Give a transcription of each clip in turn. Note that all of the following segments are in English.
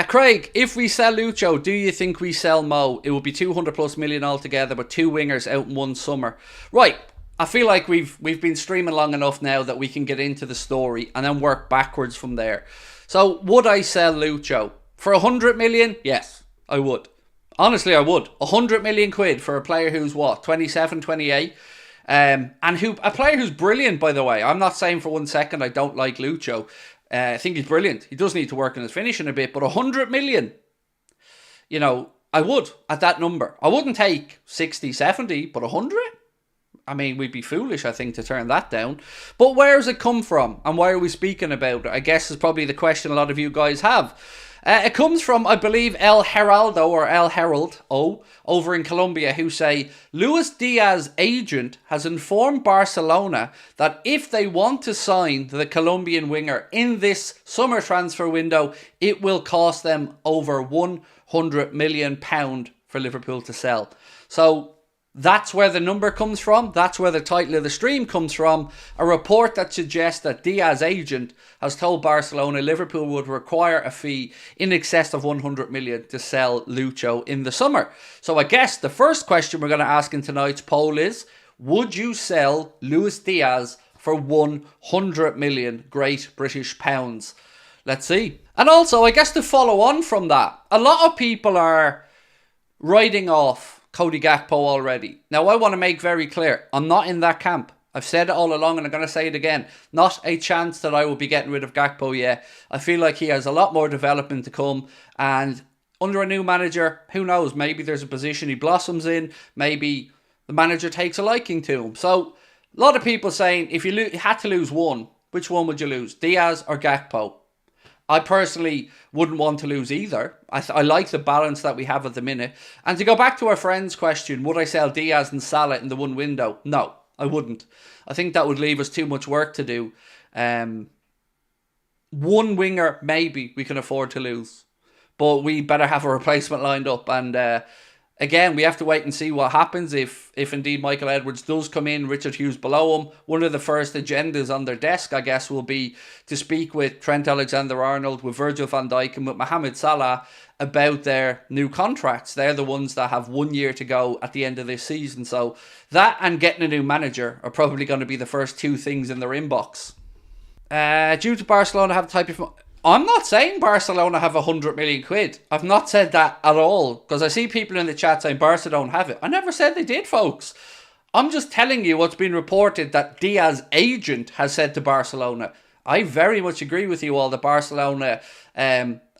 Craig, if we sell Lucho, do you think we sell Mo? It would be 200 plus million altogether, but 2 wingers out in one summer. Right. I feel like we've been streaming long enough now that we can get into the story and then work backwards from there. So, would I sell Lucho? For 100 million? Yes, I would. Honestly, I would. 100 million quid for a player who's what, 27, 28? And a player who's brilliant, by the way. I'm not saying for 1 second I don't like Lucho. I think he's brilliant. He does need to work on his finishing a bit, but 100 million, you know, I would at that number. I wouldn't take 60, 70, but 100? I mean, we'd be foolish, I think, to turn that down. But where does it come from? And why are we speaking about it? I guess is probably the question a lot of you guys have. It comes from, I believe, El Heraldo or El Herald over in Colombia, who say Luis Diaz agent has informed Barcelona that if they want to sign the Colombian winger in this summer transfer window, it will cost them over £100 million for Liverpool to sell. So that's where the number comes from. That's where the title of the stream comes from. A report that suggests that Diaz agent has told Barcelona Liverpool would require a fee in excess of 100 million to sell Lucho in the summer. So I guess the first question we're going to ask in tonight's poll is, would you sell Luis Diaz for 100 million Great British pounds? Let's see. And also, I guess to follow on from that, a lot of people are writing off Cody Gakpo already. Now, I want to make very clear, I'm not in that camp. I've said it all along and I'm going to say it again. Not a chance that I will be getting rid of Gakpo yet. I feel like he has a lot more development to come, and under a new manager, who knows, maybe there's a position he blossoms in, maybe the manager takes a liking to him. So, a lot of people saying, if you had to lose one, which one would you lose? Diaz or Gakpo? I personally wouldn't want to lose either. I like the balance that we have at the minute. And to go back to our friend's question, would I sell Diaz and Salah in the one window? No, I wouldn't. I think that would leave us too much work to do. One winger, maybe, we can afford to lose. But we better have a replacement lined up. And again, we have to wait and see what happens if indeed Michael Edwards does come in, Richard Hughes below him. One of the first agendas on their desk, I guess, will be to speak with Trent Alexander-Arnold, with Virgil van Dijk and with Mohamed Salah about their new contracts. They're the ones that have 1 year to go at the end of this season. So that and getting a new manager are probably going to be the first two things in their inbox. Due to Barcelona have a type of... I'm not saying Barcelona have 100 million quid. I've not said that at all. Because I see people in the chat saying Barca don't have it. I never said they did, folks. I'm just telling you what's been reported that Diaz agent has said to Barcelona. I very much agree with you all that Barcelona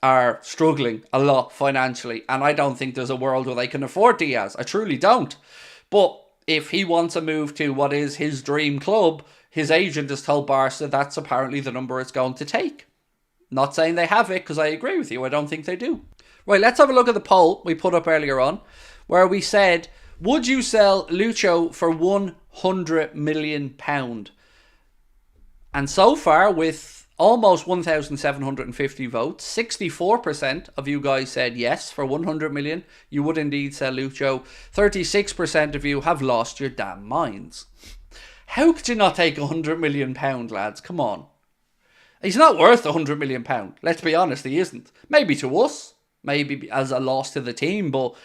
are struggling a lot financially. And I don't think there's a world where they can afford Diaz. I truly don't. But if he wants a move to what is his dream club, his agent has told Barca that's apparently the number it's going to take. Not saying they have it, because I agree with you. I don't think they do. Right, let's have a look at the poll we put up earlier on, where we said, would you sell Lucho for £100 million? And so far, with almost 1,750 votes, 64% of you guys said yes, for 100 million, you would indeed sell Lucho. 36% of you have lost your damn minds. How could you not take £100 million, lads? Come on. He's not worth £100 million. Let's be honest, he isn't. Maybe to us, maybe as a loss to the team, but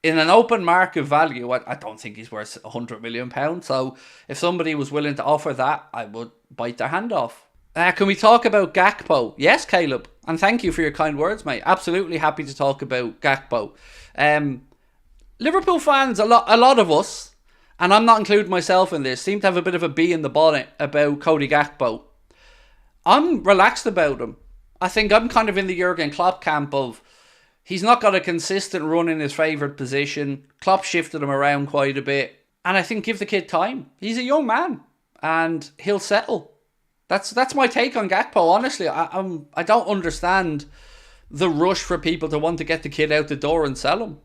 in an open market value, I don't think he's worth £100 million. So if somebody was willing to offer that, I would bite their hand off. Can we talk about Gakpo? Yes, Caleb. And thank you for your kind words, mate. Absolutely happy to talk about Gakpo. Liverpool fans, a lot of us, and I'm not including myself in this, seem to have a bit of a bee in the bonnet about Cody Gakpo. I'm relaxed about him. I think I'm kind of in the Jurgen Klopp camp of he's not got a consistent run in his favourite position. Klopp shifted him around quite a bit. And I think give the kid time. He's a young man and he'll settle. That's my take on Gakpo, honestly. I don't understand the rush for people to want to get the kid out the door and sell him.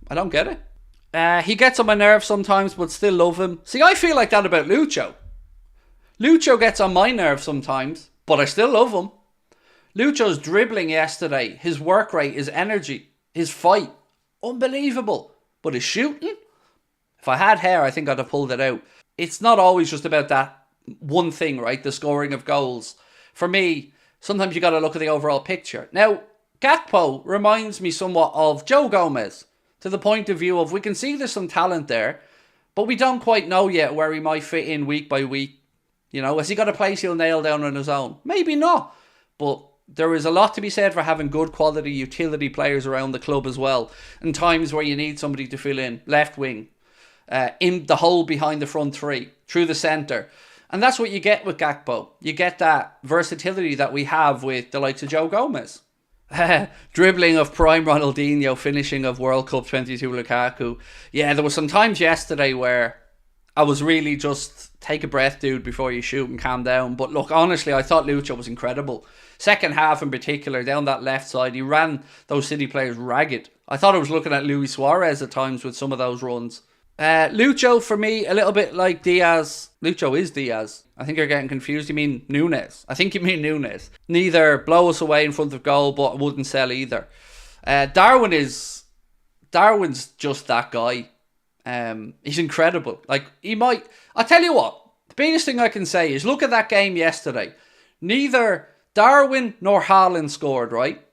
I don't get it. He gets on my nerves sometimes, but still love him. See, I feel like that about Lucho. Lucho gets on my nerves sometimes, but I still love him. Lucho's dribbling yesterday, his work rate, his energy, his fight, unbelievable. But his shooting? If I had hair, I think I'd have pulled it out. It's not always just about that one thing, right? The scoring of goals. For me, sometimes you got to look at the overall picture. Now, Gakpo reminds me somewhat of Joe Gomez, to the point of view of we can see there's some talent there, but we don't quite know yet where he might fit in week by week. You know, has he got a place he'll nail down on his own? Maybe not. But there is a lot to be said for having good quality utility players around the club as well. In times where you need somebody to fill in, left wing, in the hole behind the front three, through the centre. And that's what you get with Gakpo. You get that versatility that we have with the likes of Joe Gomez. Dribbling of prime Ronaldinho, finishing of World Cup 22 Lukaku. Yeah, there were some times yesterday where I was really just, take a breath, dude, before you shoot and calm down. But look, honestly, I thought Lucho was incredible. Second half in particular, down that left side, he ran those City players ragged. I thought I was looking at Luis Suarez at times with some of those runs. Lucho, for me, a little bit like Diaz. Lucho is Diaz. I think you're getting confused. You mean Nunes. I think you mean Nunes. Neither blow us away in front of goal, but wouldn't sell either. Darwin's just that guy. He's incredible. Like, I'll tell you what, the biggest thing I can say is look at that game yesterday. Neither Darwin nor Haaland scored, right?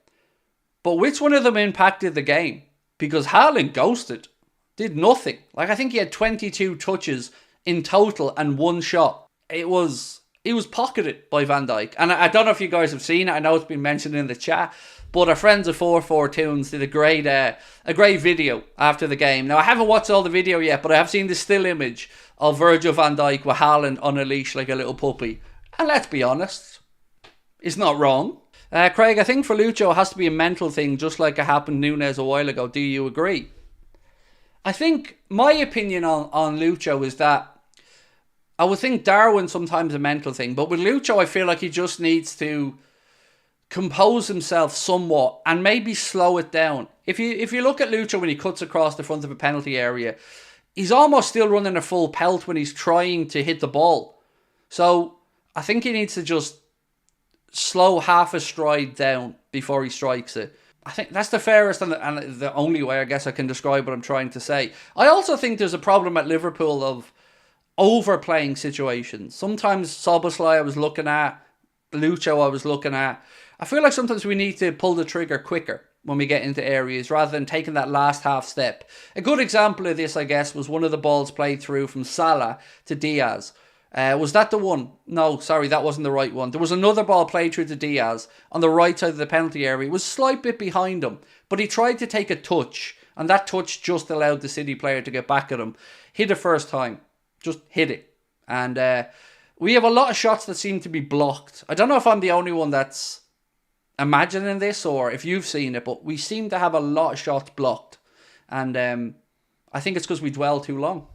But which one of them impacted the game? Because Haaland ghosted. Did nothing. Like, I think he had 22 touches in total and one shot. He was pocketed by Van Dijk. And I don't know if you guys have seen it. I know it's been mentioned in the chat. But our friends at 442 did a great video after the game. Now, I haven't watched all the video yet, but I have seen the still image of Virgil van Dijk with Haaland on a leash like a little puppy. And let's be honest, it's not wrong. Craig, I think for Lucho it has to be a mental thing, just like it happened Nunes a while ago. Do you agree? I think my opinion on Lucho is that I would think Darwin sometimes a mental thing, but with Lucho I feel like he just needs to compose himself somewhat and maybe slow it down. If you look at Lucho when he cuts across the front of a penalty area, he's almost still running a full pelt when he's trying to hit the ball. So I think he needs to just slow half a stride down before he strikes it. I think that's the fairest and the only way I guess I can describe what I'm trying to say. I also think there's a problem at Liverpool of overplaying situations. Sometimes Szoboszlai I was looking at, Lucho I was looking at. I feel like sometimes we need to pull the trigger quicker when we get into areas rather than taking that last half step. A good example of this, I guess, was one of the balls played through from Salah to Diaz. Was that the one? No, sorry, that wasn't the right one. There was another ball played through to Diaz on the right side of the penalty area. It was a slight bit behind him, but he tried to take a touch, and that touch just allowed the City player to get back at him. Hit it first time. Just hit it. And we have a lot of shots that seem to be blocked. I don't know if I'm the only one that's imagining this or if you've seen it, but we seem to have a lot of shots blocked. And I think it's because we dwell too long.